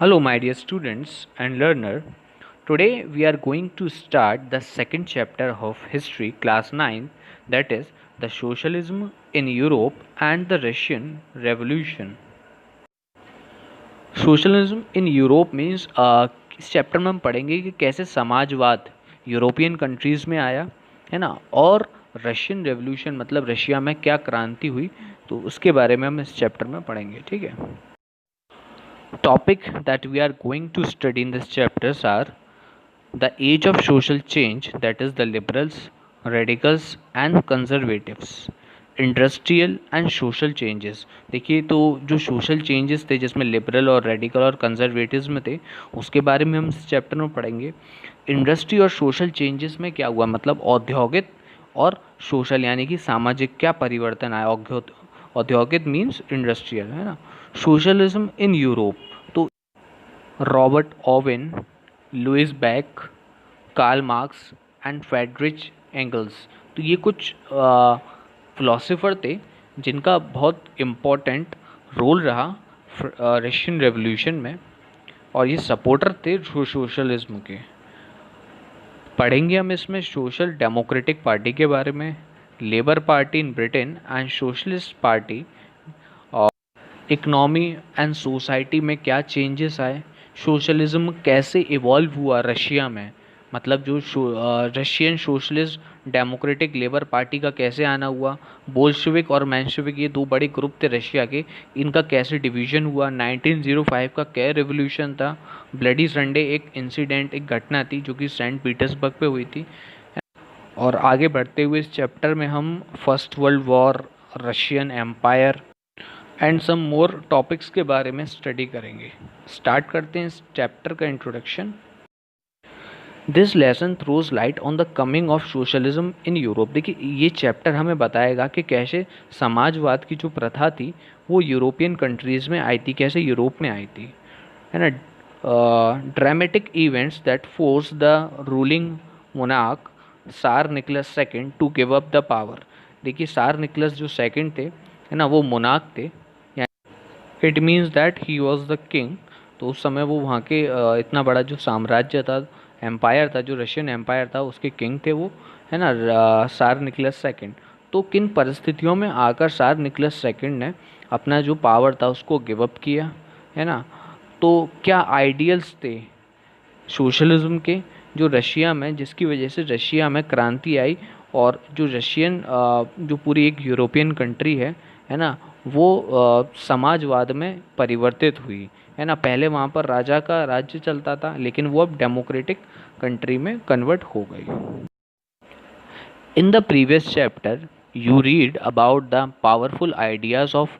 Hello, my dear students and learner. Today we are going to start the second chapter of History, class 9, that is the Socialism in Europe and the Russian Revolution. Socialism in Europe means इस chapter में हम पढ़ेंगे कि कैसे समाजवाद European countries में आया है ना, और रशियन रेवोल्यूशन मतलब रशिया में क्या क्रांति हुई, तो उसके बारे में हम इस चैप्टर में पढ़ेंगे। ठीक है। Topic that we are going to study in this chapters are the age of social change, that is the liberals, radicals and conservatives, industrial and social changes. देखिए, तो जो सोशल चेंजेस थे जिसमें लिबरल और रेडिकल और conservatism थे, उसके बारे में हम इस चैप्टर में पढ़ेंगे। इंडस्ट्री और सोशल चेंजेस में क्या हुआ, मतलब औद्योगिक और सोशल यानी कि सामाजिक क्या परिवर्तन आया। औद्योगिक मीन्स इंडस्ट्रियल, है ना। सोशलिज्म इन यूरोप, तो Robert Owen, Louis Blanc, Karl Marx and Friedrich Engels, तो ये कुछ फिलोसोफर थे जिनका बहुत इम्पोर्टेंट रोल रहा रशियन रेवोल्यूशन में, और ये सपोर्टर थे सोशलिज्म के। पढ़ेंगे हम इसमें सोशल डेमोक्रेटिक पार्टी के बारे में, labour party in Britain and socialist party, और इकनॉमी एंड सोसाइटी में क्या चेंजेस आए, सोशलिज्म कैसे इवॉल्व हुआ रशिया में, मतलब जो Russian socialist democratic labour party का कैसे आना हुआ, बोल्शेविक और मेंशेविक ये दो बड़े ग्रुप थे रशिया के, इनका कैसे डिवीजन हुआ, 1905 का क्या रेवोल्यूशन था, ब्लडी संडे एक इंसिडेंट, एक घटना थी जो कि सेंट पीटर्सबर्ग पे हुई थी। और आगे बढ़ते हुए इस चैप्टर में हम first world war, Russian empire and some more topics के बारे में स्टडी करेंगे। स्टार्ट करते हैं इस चैप्टर का introduction. This lesson throws light on the coming of socialism in Europe. देखिए, ये चैप्टर हमें बताएगा कि कैसे समाजवाद की जो प्रथा थी वो यूरोपियन कंट्रीज़ में आई थी, कैसे यूरोप में आई थी, है ना। Dramatic events that force the ruling monarch Tsar Nicholas second to give up the power. देखिए, सार निकलस जो सेकेंड थे, है ना, वो मोनार्क थे, it means that he was the king. तो उस समय वो वहाँ के इतना बड़ा जो साम्राज्य था, एम्पायर था, जो रशियन एम्पायर था, उसके किंग थे वो, है ना, सार निकलस सेकंड। तो किन परिस्थितियों में आकर सार निकलस सेकंड ने अपना जो पावर था उसको गिव अप किया, है ना। तो क्या आइडियल्स थे सोशलिज्म के जो रशिया में, जिसकी वजह से रशिया में क्रांति आई, और जो रशियन जो पूरी एक यूरोपियन कंट्री है ना, वो समाजवाद में परिवर्तित हुई, है ना। पहले वहाँ पर राजा का राज्य चलता था, लेकिन वो अब डेमोक्रेटिक कंट्री में कन्वर्ट हो गई। In the previous chapter you read about the powerful ideas of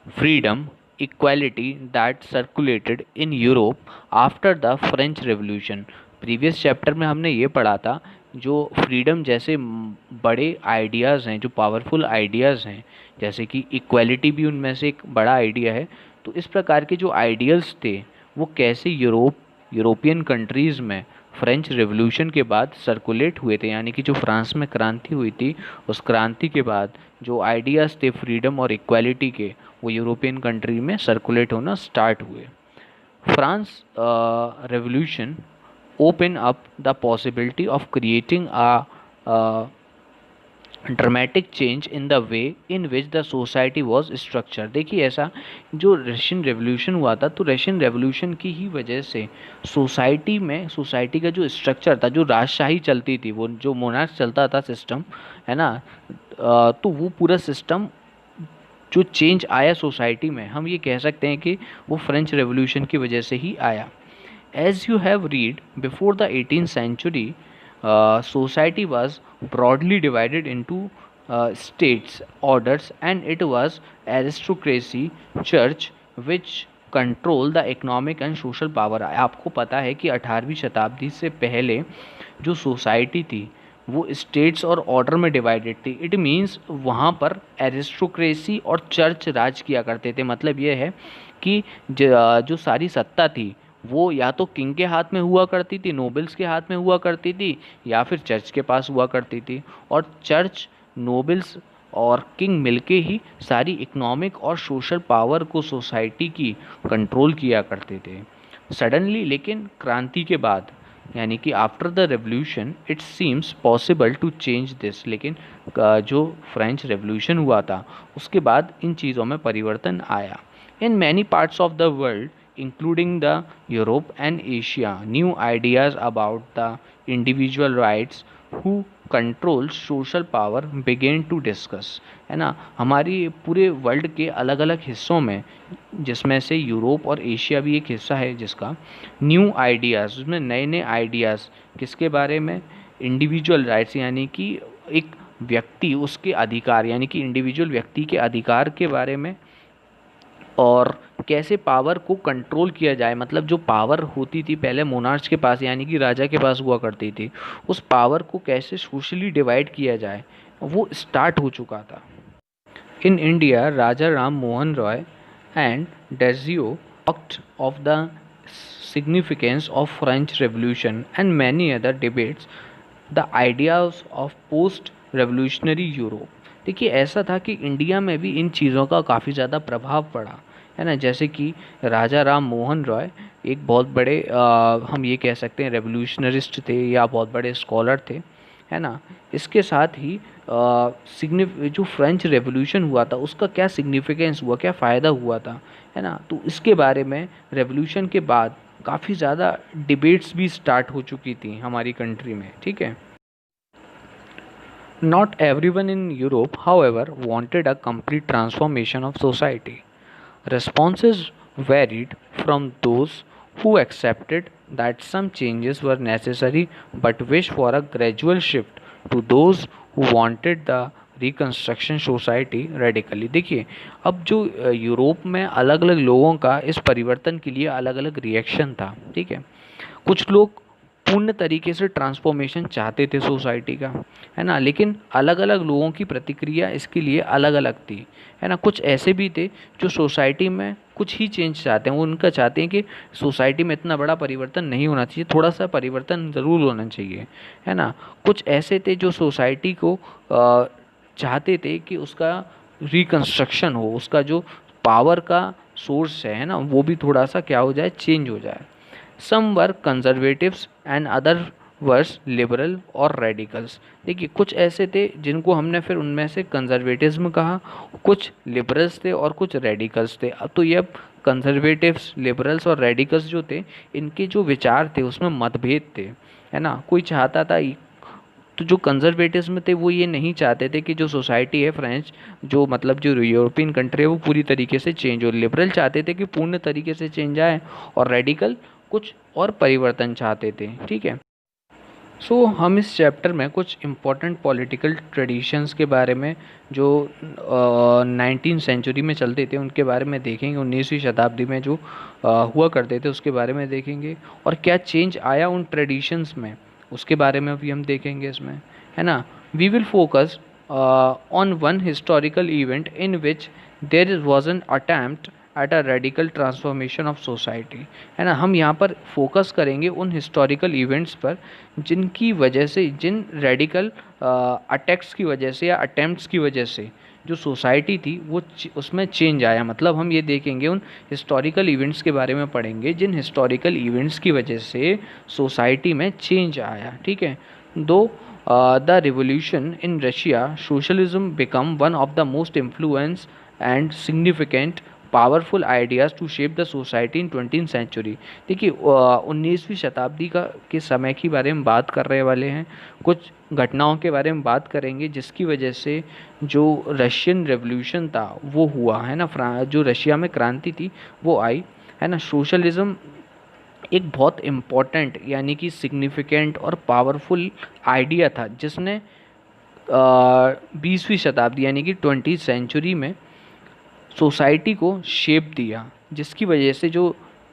freedom, equality that circulated in Europe after the French Revolution। Previous chapter में हमने ये पढ़ा था जो फ्रीडम जैसे बड़े आइडियाज़ हैं, जो पावरफुल आइडियाज़ हैं, जैसे कि इक्वालिटी भी उनमें से एक बड़ा आइडिया है। तो इस प्रकार के जो आइडियल्स थे वो कैसे यूरोपियन कंट्रीज़ में फ्रेंच रेवोल्यूशन के बाद सर्कुलेट हुए थे, यानी कि जो फ्रांस में क्रांति हुई थी, उस क्रांति के बाद जो आइडियाज़ थे फ्रीडम और इक्वालिटी के, वो यूरोपियन कंट्री में सर्कुलेट होना स्टार्ट हुए। France revolution open up the possibility of creating a dramatic change in the way in which the society was structure. देखिए, ऐसा जो रशियन रेवोल्यूशन हुआ था, तो रशियन रेवोल्यूशन की ही वजह से सोसाइटी का जो स्ट्रक्चर था, जो राजशाही चलती थी, वो जो मोनार्क चलता था सिस्टम, है ना, तो वो पूरा सिस्टम जो चेंज आया सोसाइटी में, हम ये कह सकते हैं कि वो फ्रेंच रेवोल्यूशन की वजह से ही आया। As you have read before the 18th century, society was broadly divided into states, orders, and it was aristocracy, church, which control the economic and social power। आपको पता है कि 18वीं शताब्दी से पहले जो सोसाइटी थी वो स्टेट्स और ऑर्डर में डिवाइडेड थी। इट मीन्स वहाँ पर एरिस्टोक्रेसी और चर्च राज किया करते थे। मतलब ये है कि जो सारी सत्ता थी वो या तो किंग के हाथ में हुआ करती थी, नोबल्स के हाथ में हुआ करती थी, या फिर चर्च के पास हुआ करती थी। और चर्च, नोबल्स और किंग मिलके ही सारी इकोनॉमिक और सोशल पावर को सोसाइटी की कंट्रोल किया करते थे। सडनली लेकिन क्रांति के बाद यानी कि after the revolution it seems possible to change this, लेकिन जो फ्रेंच रेवोल्यूशन हुआ था उसके बाद इन चीज़ों में परिवर्तन आया। In many parts of the world including the Europe and Asia, new ideas about the individual rights who control social power began to discuss, है ना। हमारी पूरे वर्ल्ड के अलग अलग हिस्सों में, जिसमें से यूरोप और एशिया भी एक हिस्सा है, जिसका न्यू आइडियाज़, उसमें नए नए आइडियाज़ किसके बारे में, इंडिविजुअल राइट्स यानी कि एक व्यक्ति उसके अधिकार यानी कि इंडिविजुअल व्यक्ति के अधिकार के बारे में, और कैसे पावर को कंट्रोल किया जाए, मतलब जो पावर होती थी पहले मोनार्च के पास यानी कि राजा के पास हुआ करती थी, उस पावर को कैसे सोशली डिवाइड किया जाए वो स्टार्ट हो चुका था। In India Raja Ram Mohan Roy and Derozio talked of the significance of French Revolution and many other debates the ideas of post revolutionary Europe। देखिए ऐसा था कि इंडिया में भी इन चीज़ों का काफ़ी ज़्यादा प्रभाव पड़ा, है ना। जैसे कि राजा राम मोहन रॉय एक बहुत बड़े हम ये कह सकते हैं रेवोल्यूशनरिस्ट थे या बहुत बड़े स्कॉलर थे, है ना। इसके साथ ही जो फ्रेंच रेवोल्यूशन हुआ था उसका क्या सिग्निफिकेंस हुआ, क्या फ़ायदा हुआ था, है ना। तो इसके बारे में रेवोल्यूशन के बाद काफ़ी ज़्यादा डिबेट्स भी स्टार्ट हो चुकी थी हमारी कंट्री में, ठीक है। Not everyone in Europe, however, wanted a complete transformation of society. Responses varied from those who accepted that some changes were necessary but wished for a gradual shift to those who wanted the reconstruction society radically. देखिए अब जो Europe में अलग अलग लोगों का इस परिवर्तन के लिए अलग अलग रिएक्शन था, ठीक है। कुछ लोग पूर्ण तरीके से ट्रांसफॉर्मेशन चाहते थे सोसाइटी का, है ना, लेकिन अलग अलग लोगों की प्रतिक्रिया इसके लिए अलग अलग थी, है ना। कुछ ऐसे भी थे जो सोसाइटी में कुछ ही चेंज चाहते हैं, वो उनका चाहते हैं कि सोसाइटी में इतना बड़ा परिवर्तन नहीं होना चाहिए, थोड़ा सा परिवर्तन ज़रूर होना चाहिए, है ना। कुछ ऐसे थे जो सोसाइटी को चाहते थे कि उसका रिकन्स्ट्रक्शन हो, उसका जो पावर का सोर्स है ना, वो भी थोड़ा सा क्या हो जाए, चेंज हो जाए। Some were conservatives and other were liberal और रेडिकल्स। देखिए कुछ ऐसे थे जिनको हमने फिर उनमें से कंजर्वेटिज्म कहा, कुछ लिबरल्स थे और कुछ रेडिकल्स थे। अब तो ये कंजर्वेटिव्स, लिबरल्स और रेडिकल्स जो थे इनके जो विचार थे उसमें मतभेद थे, है ना। कोई चाहता था, तो जो कंजर्वेटिव्स में थे वो ये नहीं चाहते थे कि जो सोसाइटी है फ्रेंच, जो मतलब जो यूरोपियन कंट्री है वो पूरी तरीके से चेंज हो। लिबरल चाहते थे कि पूर्ण तरीके से चेंज आए और रेडिकल कुछ और परिवर्तन चाहते थे, ठीक है। सो हम इस चैप्टर में कुछ इम्पोर्टेंट पॉलिटिकल ट्रेडिशंस के बारे में जो 19वीं सेंचुरी में चलते थे उनके बारे में देखेंगे, 19वीं शताब्दी में जो हुआ करते थे उसके बारे में देखेंगे, और क्या चेंज आया उन ट्रेडिशंस में उसके बारे में भी हम देखेंगे इसमें, है ना। We will focus on one historical event in which there was an attempt at a radical transformation of society, है ना। हम यहाँ पर फोकस करेंगे उन हिस्टोरिकल इवेंट्स पर जिनकी वजह से, जिन रेडिकल अटैक्स की वजह से या अटैम्प्ट्स की वजह से जो सोसाइटी थी वो उसमें चेंज आया। मतलब हम ये देखेंगे उन हिस्टोरिकल इवेंट्स के बारे में पढ़ेंगे जिन हिस्टोरिकल इवेंट्स की वजह से सोसाइटी में चेंज आया, ठीक है। Though the revolution in Russia socialism become one of the most influence and significant powerful ideas to shape the society in 20वीं सेंचुरी। देखिए 19वीं शताब्दी का के समय के बारे में बात कर रहे वाले हैं, कुछ घटनाओं के बारे में बात करेंगे जिसकी वजह से जो रशियन रेवोल्यूशन था वो हुआ, है ना। जो रशिया में क्रांति थी वो आई, है ना। सोशलिज्म एक बहुत इम्पॉर्टेंट यानी कि सिग्निफिकेंट और पावरफुल आइडिया था जिसने 20वीं शताब्दी यानी कि 20वीं सेंचुरी में सोसाइटी को शेप दिया, जिसकी वजह से जो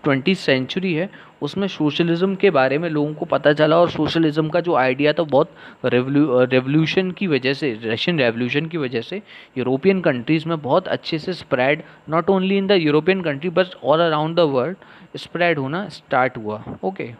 20वीं सेंचुरी है उसमें सोशलिज़म के बारे में लोगों को पता चला, और सोशलिज़म का जो आइडिया था बहुत रेवोल्यूशन की वजह से, रशियन रेवोल्यूशन की वजह से यूरोपियन कंट्रीज़ में बहुत अच्छे से spread, not only in the European country but all around the world spread होना स्टार्ट हुआ। Okay,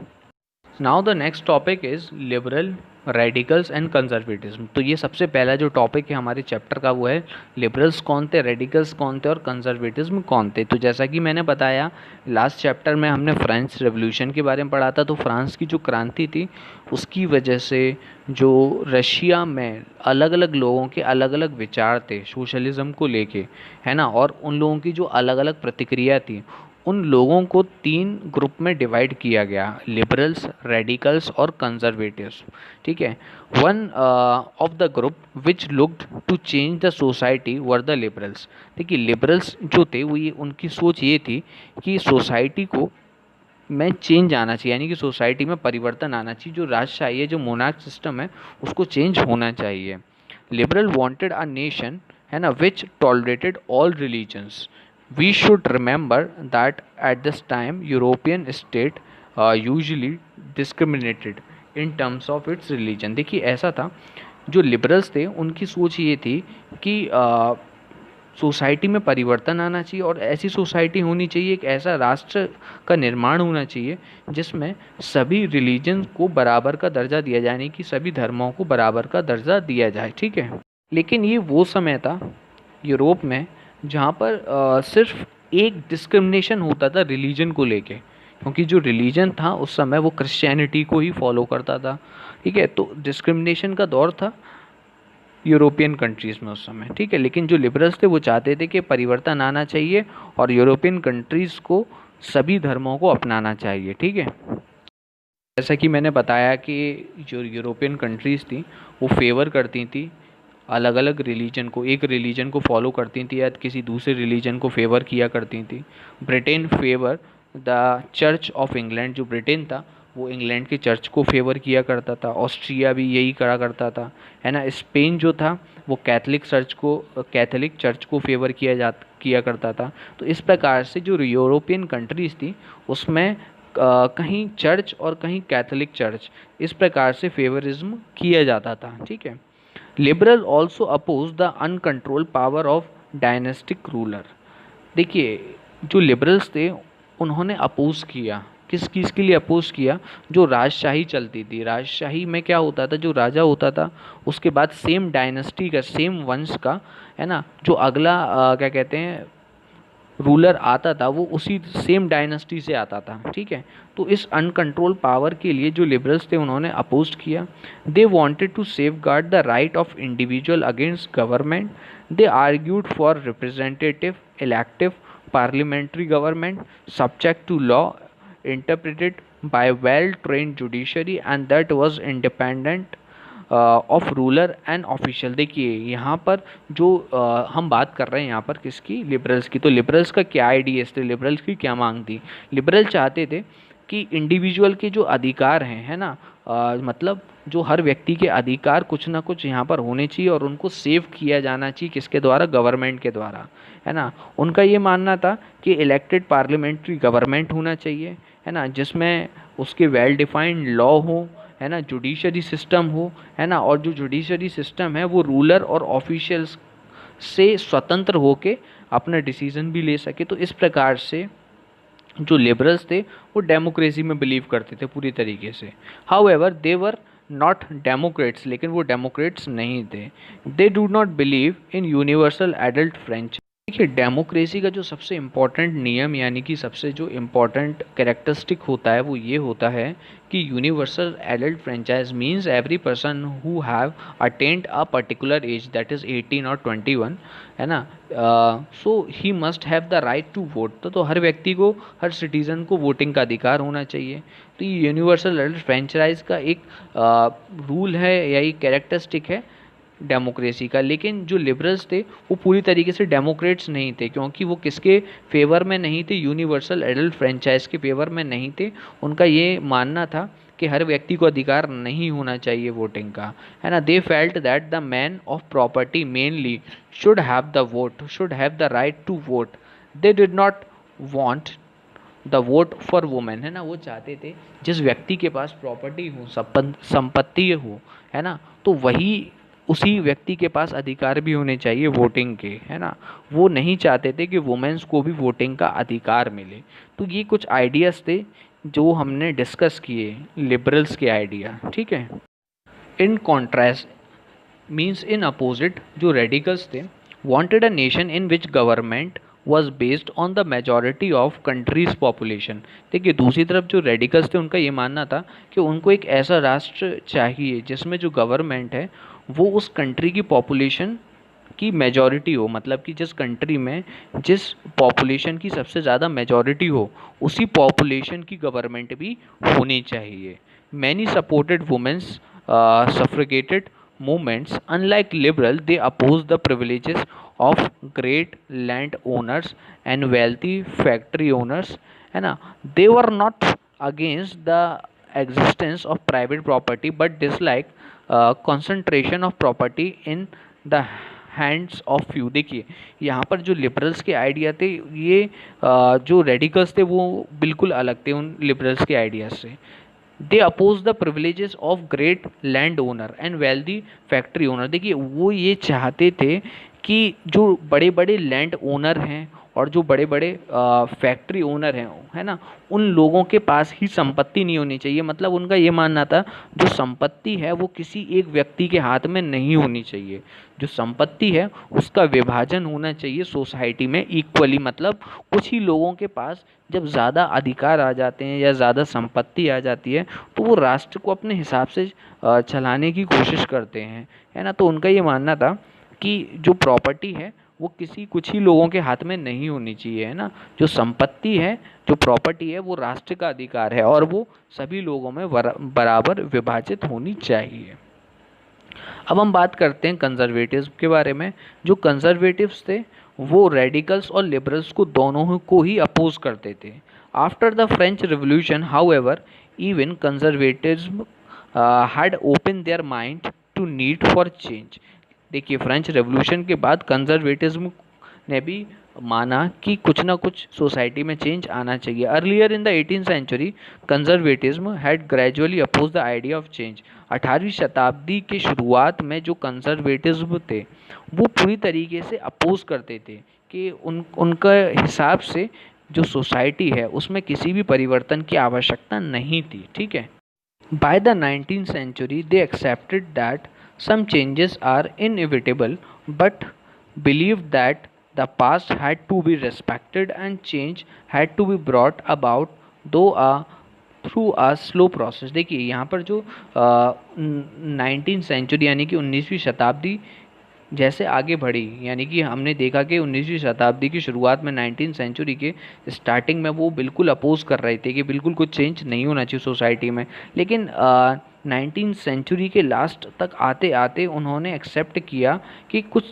now the next topic is liberal radicals and conservatism. तो ये सबसे पहला जो टॉपिक है हमारे चैप्टर का वो है लिबरल्स कौन थे, रेडिकल्स कौन थे और कंजर्वेटिज्म कौन थे। तो जैसा कि मैंने बताया लास्ट चैप्टर में हमने फ्रेंच रेवोल्यूशन के बारे में पढ़ा था। तो फ्रांस की जो क्रांति थी उसकी वजह से जो रशिया में अलग अलग लोगों के अलग अलग विचार थे सोशलिज्म को लेके, है ना, और उन लोगों की जो अलग अलग प्रतिक्रिया थी, उन लोगों को 3 ग्रुप में डिवाइड किया गया, लिबरल्स, रेडिकल्स और कंजर्वेटिव्स। ठीक है। One of the group which looked to change the society were the liberals. देखिए लिबरल्स जो थे वो ये उनकी सोच ये थी कि सोसाइटी को में चेंज आना चाहिए, यानी कि सोसाइटी में परिवर्तन आना चाहिए, जो राजशाही है, जो मोनार्क सिस्टम है, उसको चेंज होना चाहिए। लिबरल वांटेड अ नेशन, है ना, which tolerated all religions. We should remember that at this time European state usually discriminated in terms of its religion. देखिए ऐसा था, जो लिबरल्स थे उनकी सोच ये थी कि सोसाइटी में परिवर्तन आना चाहिए और ऐसी सोसाइटी होनी चाहिए, एक ऐसा राष्ट्र का निर्माण होना चाहिए जिसमें सभी रिलीजन को बराबर का दर्जा दिया जाए, यानी कि सभी धर्मों को बराबर का दर्जा दिया जाए। ठीक है। लेकिन ये वो समय था यूरोप में जहाँ पर सिर्फ एक डिस्क्रिमिनेशन होता था रिलीजन को लेके, क्योंकि जो रिलीजन था उस समय वो क्रिश्चियनिटी को ही फॉलो करता था। ठीक है। तो डिस्क्रिमिनेशन का दौर था यूरोपियन कंट्रीज़ में उस समय। ठीक है। लेकिन जो लिबरल्स थे वो चाहते थे कि परिवर्तन आना चाहिए और यूरोपियन कंट्रीज़ को सभी धर्मों को अपनाना चाहिए। ठीक है। जैसा कि मैंने बताया कि जो यूरोपियन कंट्रीज़ थी वो फेवर करती थी अलग अलग रिलीजन को, एक रिलीजन को फॉलो करती थी या किसी दूसरे रिलीजन को फेवर किया करती थी। Britain favour the church of England, जो ब्रिटेन था वो इंग्लैंड के चर्च को फेवर किया करता था। ऑस्ट्रिया भी यही करा करता था, है ना। स्पेन जो था वो कैथोलिक चर्च को फेवर किया करता था। तो इस प्रकार से जो यूरोपियन कंट्रीज़ थी उसमें कहीं चर्च और कहीं कैथोलिक चर्च, इस प्रकार से फेवरिज्म किया जाता था। ठीक है। Liberal also oppose the uncontrol power of dynastic ruler. देखिए जो लिबरल्स थे उन्होंने अपोज किया, किस चीज़ के लिए अपोज किया, जो राजशाही चलती थी। राजशाही में क्या होता था, जो राजा होता था उसके बाद सेम डायनेस्टी का, सेम वंश का, है ना, जो अगला क्या कहते हैं रूलर आता था वो उसी सेम डायनेस्टी से आता था। ठीक है। तो इस अनकंट्रोल पावर के लिए जो लिबरल्स थे उन्होंने अपोज किया। They wanted to safeguard the right of individual against government. They argued for representative elective parliamentary government subject to law interpreted by well trained judiciary and that was independent of ruler and official. देखिए यहाँ पर जो हम बात कर रहे हैं यहाँ पर किसकी, लिबरल्स की। तो लिबरल्स का क्या आइडियाज़ थे, लिबरल्स की क्या मांग थी। लिबरल चाहते थे कि इंडिविजुअल के जो अधिकार हैं, है ना, मतलब जो हर व्यक्ति के अधिकार कुछ ना कुछ यहाँ पर होने चाहिए और उनको सेव किया जाना चाहिए, किसके द्वारा, गवर्नमेंट के द्वारा, है ना। उनका ये मानना था कि इलेक्टेड पार्लियामेंट्री गवर्नमेंट होना चाहिए, है ना, जिसमें उसके वेल डिफाइंड लॉ हो, है ना, जुडिशरी सिस्टम हो, है ना, और जो जुडिशरी सिस्टम है वो रूलर और ऑफिशियल्स से स्वतंत्र होके अपना डिसीजन भी ले सके। तो इस प्रकार से जो लिबरल्स थे वो डेमोक्रेसी में बिलीव करते थे पूरी तरीके से। However they were not Democrats, लेकिन वो डेमोक्रेट्स नहीं थे। They do not believe in universal adult franchise. देखिए डेमोक्रेसी का जो सबसे इम्पॉर्टेंट नियम, यानी कि सबसे जो इम्पॉर्टेंट कैरेक्टरिस्टिक होता है वो ये होता है कि universal adult franchise means every person who have attend a particular age, that is 18 और 21, है ना, so he must have the right to vote. तो हर व्यक्ति को, हर सिटीज़न को वोटिंग का अधिकार होना चाहिए। तो ये यूनिवर्सल एडल्ट फ्रेंचाइज का एक रूल है या एक कैरेक्टरिस्टिक है डेमोक्रेसी का। लेकिन जो लिबरल्स थे वो पूरी तरीके से डेमोक्रेट्स नहीं थे, क्योंकि वो किसके फेवर में नहीं थे, यूनिवर्सल एडल्ट फ्रेंचाइज के फेवर में नहीं थे। उनका ये मानना था कि हर व्यक्ति को अधिकार नहीं होना चाहिए वोटिंग का, है ना। They felt that the man of property mainly should have the vote, should have the right to vote. They did not want the vote for women, है ना। वो चाहते थे जिस व्यक्ति के पास प्रॉपर्टी हो, संपत्ति हो, है ना, तो वही उसी व्यक्ति के पास अधिकार भी होने चाहिए वोटिंग के, है ना। वो नहीं चाहते थे कि वुमेन्स को भी वोटिंग का अधिकार मिले। तो ये कुछ आइडियाज़ थे जो हमने डिस्कस किए लिबरल्स के आइडिया। ठीक है। In contrast means in opposite जो रेडिकल्स थे wanted a nation in which government was based on the majority of country's population। देखिए दूसरी तरफ जो रेडिकल्स थे उनका ये मानना था कि उनको एक ऐसा राष्ट्र चाहिए जिसमें जो गवर्नमेंट है वो उस कंट्री की पॉपुलेशन की मेजॉरिटी हो, मतलब कि जिस कंट्री में जिस पॉपुलेशन की सबसे ज़्यादा मेजॉरिटी हो उसी पॉपुलेशन की गवर्नमेंट भी होनी चाहिए। Many supported women's suffragette movements unlike liberal they oppose the privileges of great land owners and wealthy factory owners है ना। they were not against the existence of private property but dislike concentration of property in the hands of few. देखिए यहाँ पर जो liberals के idea थे ये जो रेडिकल्स थे वो बिल्कुल अलग थे उन लिबरल्स के आइडियाज से। They oppose the privileges of great land owner and wealthy factory owner. देखिए वो ये चाहते थे कि जो बड़े बड़े लैंड ओनर हैं और जो बड़े बड़े फैक्ट्री ओनर हैं है ना उन लोगों के पास ही संपत्ति नहीं होनी चाहिए। मतलब उनका ये मानना था जो संपत्ति है वो किसी एक व्यक्ति के हाथ में नहीं होनी चाहिए, जो संपत्ति है उसका विभाजन होना चाहिए सोसाइटी में इक्वली। मतलब कुछ ही लोगों के पास जब ज़्यादा अधिकार आ जाते हैं या ज़्यादा संपत्ति आ जाती है तो वो राष्ट्र को अपने हिसाब से चलाने की कोशिश करते हैं है ना। तो उनका ये मानना था कि जो प्रॉपर्टी है वो किसी कुछ ही लोगों के हाथ में नहीं होनी चाहिए है ना। जो संपत्ति है जो प्रॉपर्टी है वो राष्ट्र का अधिकार है और वो सभी लोगों में बराबर विभाजित होनी चाहिए। अब हम बात करते हैं कंजर्वेटिव्स के बारे में। जो कंजर्वेटिव्स थे वो रेडिकल्स और लिबरल्स को दोनों को ही अपोज करते थे। After the French revolution however even conservatives had open their mind to need for change. देखिए फ्रेंच रेवोल्यूशन के बाद कंजर्वेटिज्म ने भी माना कि कुछ ना कुछ सोसाइटी में चेंज आना चाहिए। Earlier in the 18th century conservatism had gradually oppose the idea of change. 18वीं शताब्दी के शुरुआत में जो कंजर्वेटिज्म थे वो पूरी तरीके से अपोज करते थे कि उनका हिसाब से जो सोसाइटी है उसमें किसी भी परिवर्तन की आवश्यकता नहीं थी। ठीक है। By the 19th century they accepted that some changes are inevitable but believed that the past had to be respected and change had to be brought about though through a slow process। देखिए यहाँ पर जो 19th century यानी कि 19वीं शताब्दी जैसे आगे बढ़ी यानी कि हमने देखा कि 19वीं शताब्दी की शुरुआत में 19th सेंचुरी के स्टार्टिंग में वो बिल्कुल अपोज कर रहे थे कि बिल्कुल कुछ चेंज नहीं होना चाहिए सोसाइटी में। लेकिन 19th सेंचुरी के लास्ट तक आते आते उन्होंने एक्सेप्ट किया कि कुछ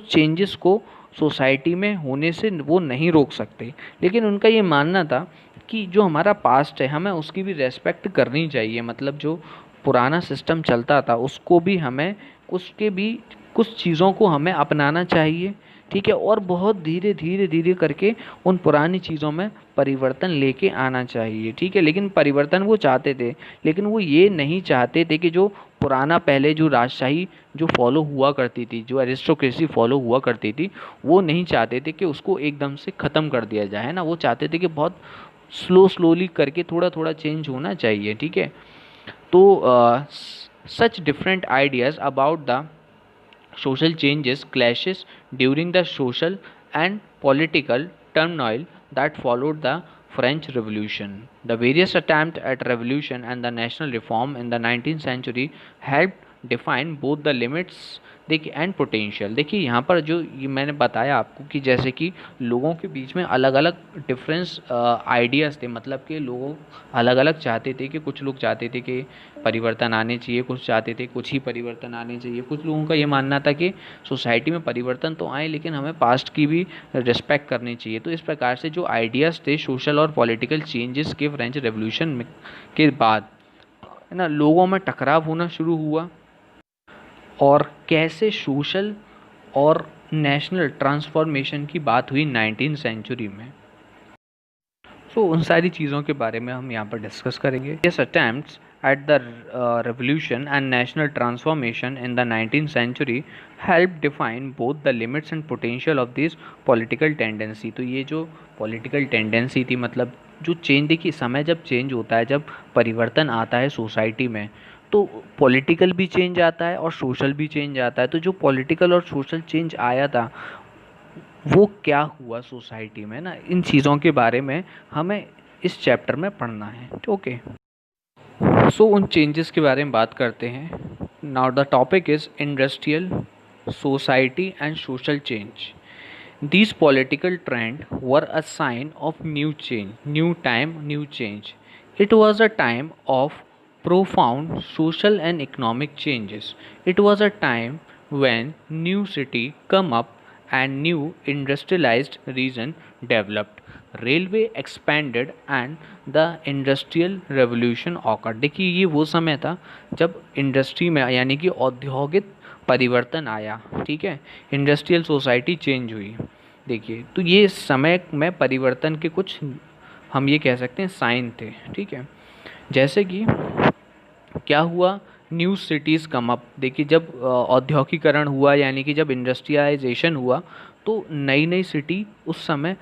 चेंजेस को सोसाइटी में होने से वो नहीं रोक सकते। लेकिन उनका ये मानना था कि जो हमारा पास्ट है हमें उसकी भी रेस्पेक्ट करनी चाहिए। मतलब जो पुराना सिस्टम चलता था उसको भी हमें उसके भी कुछ चीज़ों को हमें अपनाना चाहिए। ठीक है। और बहुत धीरे धीरे धीरे करके उन पुरानी चीज़ों में परिवर्तन लेके आना चाहिए। ठीक है। लेकिन परिवर्तन वो चाहते थे लेकिन वो ये नहीं चाहते थे कि जो पुराना पहले जो राजशाही जो फॉलो हुआ करती थी जो एरिस्टोक्रेसी फॉलो हुआ करती थी वो नहीं चाहते थे कि उसको एकदम से ख़त्म कर दिया जाए है ना। वो चाहते थे कि बहुत स्लोली करके थोड़ा थोड़ा चेंज होना चाहिए। ठीक है। तो such different ideas about the social changes clashes during the social and political turmoil that followed the French Revolution. The various attempts at revolution and the national reform in the 19th century helped define both the limits देखिए and potential. देखिए यहाँ पर जो ये मैंने बताया आपको कि जैसे कि लोगों के बीच में अलग अलग डिफरेंस आइडियाज़ थे। मतलब कि लोग अलग अलग चाहते थे कि कुछ लोग चाहते थे कि परिवर्तन आने चाहिए, कुछ चाहते थे कुछ ही परिवर्तन आने चाहिए। कुछ लोगों का ये मानना था कि सोसाइटी में परिवर्तन तो आए लेकिन हमें पास्ट की भी रिस्पेक्ट करनी चाहिए। तो इस प्रकार से जो आइडियाज़ थे सोशल और पॉलिटिकल चेंजेस के फ्रेंच रेवोल्यूशन में के बाद है ना लोगों में टकराव होना शुरू हुआ और कैसे सोशल और नेशनल ट्रांसफॉर्मेशन की बात हुई 19th सेंचुरी में। सो उन सारी चीज़ों के बारे में हम यहाँ पर डिस्कस करेंगे। This attempts at the revolution and national transformation in the 19th century helped define both the limits and potential of this political tendency। तो ये जो political tendency थी मतलब जो चेंज देखिए समय जब चेंज होता है जब परिवर्तन आता है सोसाइटी में तो पॉलिटिकल भी चेंज आता है और सोशल भी चेंज आता है। तो जो पॉलिटिकल और सोशल चेंज आया था वो क्या हुआ सोसाइटी में ना, इन चीज़ों के बारे में हमें इस चैप्टर में पढ़ना है। ओके, सो उन चेंजेस के बारे में बात करते हैं। Now the topic is industrial society and social change. These political trends were a sign of new change, new time, new change. It was a time of profound social and economic changes. It was a time when new city come up and new industrialized region developed. Railway expanded and the industrial revolution occurred. देखिए ये वो समय था जब industry में यानी कि औद्योगिक परिवर्तन आया, ठीक है, इंडस्ट्रियल सोसाइटी चेंज हुई। देखिए तो ये समय में परिवर्तन के कुछ हम ये कह सकते हैं साइन थे, ठीक है। जैसे कि क्या हुआ, न्यू सिटीज़ कम अप। देखिए जब औद्योगिकरण हुआ यानी कि जब इंडस्ट्रियलाइजेशन हुआ तो नई नई सिटी उस समय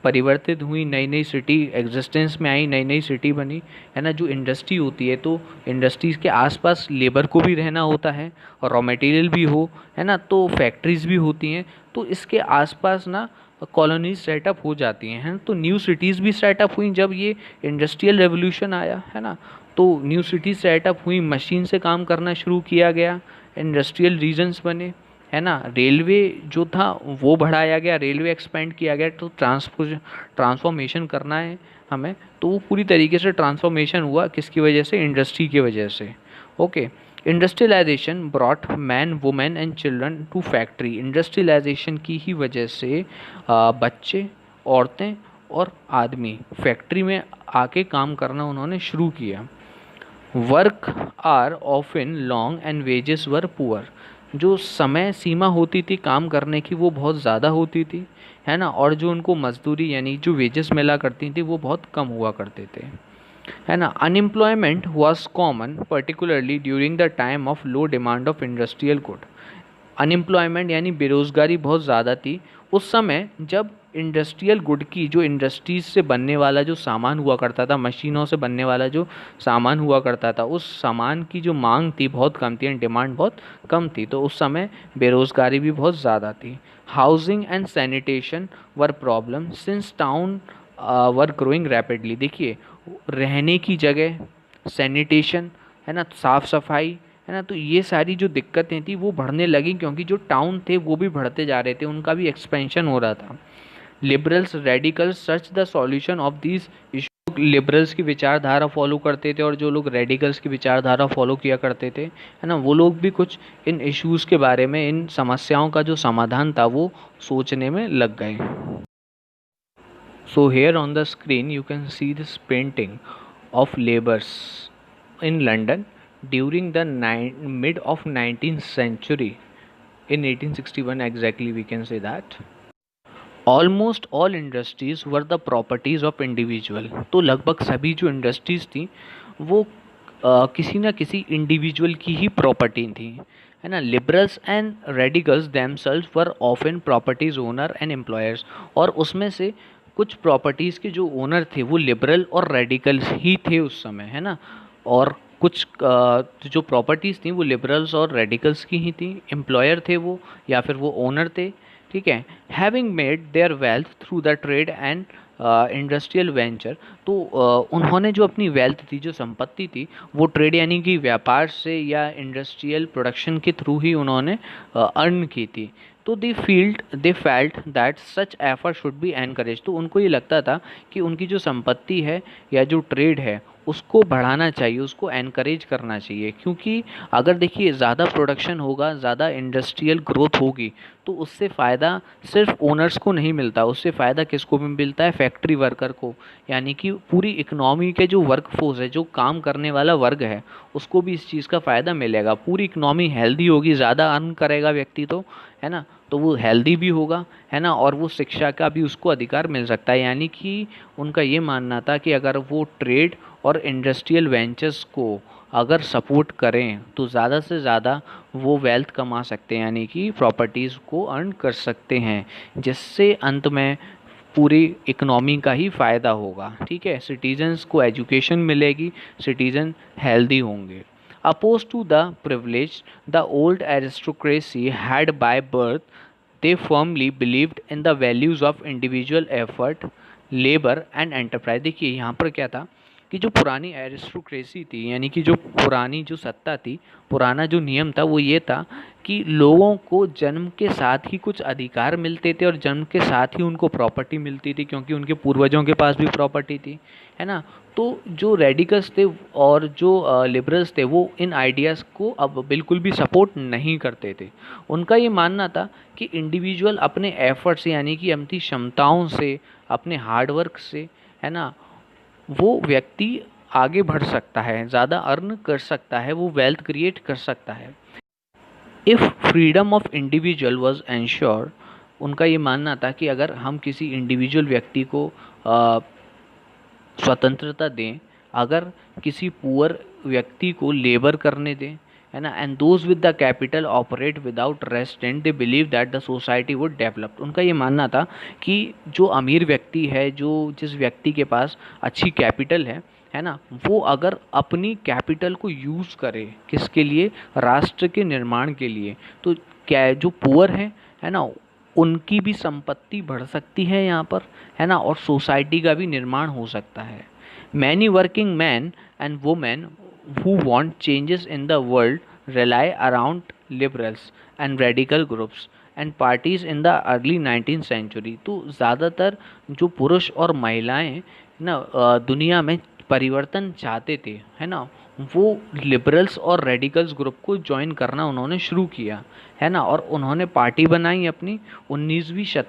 परिवर्तित हुई, नई नई सिटी एग्जिस्टेंस में आई, नई नई सिटी बनी, है ना। जो इंडस्ट्री होती है तो इंडस्ट्रीज़ के आसपास लेबर को भी रहना होता है और रॉ मटेरियल भी हो, है ना, तो फैक्ट्रीज़ भी होती हैं, तो इसके आसपास ना कॉलोनीज सेटअप हो जाती हैं, तो न्यू सिटीज़ भी सेटअप हुई जब ये इंडस्ट्रियल रेवोल्यूशन आया, है ना। तो न्यू सिटी सेटअप हुई, मशीन से काम करना शुरू किया गया, इंडस्ट्रियल रीजन्स बने, है ना। रेलवे जो था वो बढ़ाया गया, रेलवे एक्सपेंड किया गया। तो ट्रांसफॉर्मेशन करना है हमें, तो वो पूरी तरीके से ट्रांसफॉर्मेशन हुआ किसकी वजह से, इंडस्ट्री की वजह से। Okay, industrialization brought man women and children to factory. Industrialization की ही वजह से बच्चे, औरतें और आदमी फैक्ट्री में आके काम करना उन्होंने शुरू किया। Work are often long and wages were poor. जो समय सीमा होती थी काम करने की वो बहुत ज़्यादा होती थी, है ना, और जो उनको मजदूरी यानी जो वेजेस मिला करती थी वो बहुत कम हुआ करते थे, है ना। Unemployment was common particularly during the time of low demand of industrial good. Unemployment यानी बेरोज़गारी बहुत ज़्यादा थी उस समय जब इंडस्ट्रियल गुड की, जो इंडस्ट्रीज से बनने वाला जो सामान हुआ करता था, मशीनों से बनने वाला जो सामान हुआ करता था, उस सामान की जो मांग थी बहुत कम थी, डिमांड बहुत कम थी, तो उस समय बेरोज़गारी भी बहुत ज़्यादा थी। Housing and sanitation were problem since town were growing rapidly. देखिए रहने की जगह, सैनिटेशन, है ना, साफ़ सफाई, है ना, तो ये सारी जो दिक्कतें थी वो बढ़ने लगी क्योंकि जो टाउन थे वो भी बढ़ते जा रहे थे, उनका भी एक्सपेंशन हो रहा था। Liberals radicals search the solution of these issue. Liberals की विचारधारा फॉलो करते थे और जो लोग रेडिकल्स की विचारधारा फॉलो किया करते थे, है ना, वो लोग भी कुछ इन इश्यूज़ के बारे में, इन समस्याओं का जो समाधान था वो सोचने में लग गए। So here on the screen you can see this painting of labours in London during the mid of 19th century, in 1861 exactly we can say that. Almost all industries were the properties of individual। तो लगभग सभी जो industries थी वो किसी ना किसी individual की ही प्रॉपर्टी थी, है ना। Liberals and radicals themselves were often properties owner and employers. और उसमें से कुछ प्रॉपर्टीज़ के जो ओनर थे वो लिबरल और रेडिकल्स ही थे उस समय, है ना। और कुछ जो प्रॉपर्टीज़ थी वो लिबरल्स और रेडिकल्स की ही थी, एम्प्लॉयर थे वो या फिर वो ओनर थे, ठीक है। Having made their wealth through the trade and industrial venture. तो उन्होंने जो अपनी वेल्थ थी, जो संपत्ति थी, वो ट्रेड यानी कि व्यापार से या इंडस्ट्रियल प्रोडक्शन के थ्रू ही उन्होंने अर्न की थी। तो दे felt that such effort should be encourage. तो उनको ये लगता था कि उनकी जो संपत्ति है या जो ट्रेड है उसको बढ़ाना चाहिए, उसको एनकरेज करना चाहिए, क्योंकि अगर देखिए ज़्यादा प्रोडक्शन होगा, ज़्यादा इंडस्ट्रियल ग्रोथ होगी तो उससे फ़ायदा सिर्फ ओनर्स को नहीं मिलता, उससे फ़ायदा किसको भी मिलता है, फैक्ट्री वर्कर को, यानी कि पूरी इकनॉमी के जो वर्कफोर्स है, जो काम करने वाला वर्ग है, उसको भी इस चीज़ का फ़ायदा मिलेगा। पूरी इकनॉमी हेल्दी होगी, ज़्यादा अर्न करेगा व्यक्ति तो, है ना, तो वो हेल्दी भी होगा, है ना, और वो शिक्षा का भी उसको अधिकार मिल सकता है। यानी कि उनका ये मानना था कि अगर वो ट्रेड और इंडस्ट्रियल वेंचर्स को अगर सपोर्ट करें तो ज़्यादा से ज़्यादा वो वेल्थ कमा सकते हैं, यानी कि प्रॉपर्टीज़ को अर्न कर सकते हैं, जिससे अंत में पूरी इकनॉमी का ही फ़ायदा होगा, ठीक है। सिटीजन्स को एजुकेशन मिलेगी, सिटीजन हेल्दी होंगे। Opposed to the privileged, the old aristocracy had by birth, they firmly believed in the values of individual effort, labor and enterprise. देखिए यहाँ पर क्या था कि जो पुरानी एरिस्टोक्रेसी थी, यानी कि जो पुरानी जो सत्ता थी, पुराना जो नियम था वो ये था कि लोगों को जन्म के साथ ही कुछ अधिकार मिलते थे और जन्म के साथ ही उनको प्रॉपर्टी मिलती थी, क्योंकि उनके पूर्वजों के पास भी प्रॉपर्टी थी, है ना। तो जो रेडिकल्स थे और जो लिबरल्स थे वो इन आइडियाज़ को अब बिल्कुल भी सपोर्ट नहीं करते थे। उनका ये मानना था कि इंडिविजुअल अपने एफर्ट्स यानी कि अपनी क्षमताओं से, अपने हार्डवर्क से, है ना, वो व्यक्ति आगे बढ़ सकता है, ज़्यादा अर्न कर सकता है, वो वेल्थ क्रिएट कर सकता है। If freedom of individual was ensure, उनका ये मानना था कि अगर हम किसी इंडिविजुअल व्यक्ति को स्वतंत्रता दें, अगर किसी पुअर व्यक्ति को लेबर करने दें, है ना, and those with the capital operate without restaurant, they believe that the society would develop. उनका ये मानना था कि जो अमीर व्यक्ति है, जो जिस व्यक्ति के पास अच्छी कैपिटल है ना, वो अगर अपनी कैपिटल को यूज़ करे किसके लिए, राष्ट्र के निर्माण के लिए, तो क्या जो पुअर है ना, उनकी भी संपत्ति बढ़ सकती है यहाँ पर, है ना, और सोसाइटी का भी निर्माण हो सकता है। Many working man and women who want changes in the world rely around liberals and radical groups and parties in the early 19th century। तो ज़्यादातर जो पुरुष और महिलाएं ना दुनिया में परिवर्तन चाहते थे, है ना, वो लिबरल्स और रेडिकल्स ग्रुप को ज्वाइन करना उन्होंने शुरू किया, है ना, और उन्होंने पार्टी बनाई अपनी 19वीं शताब्दी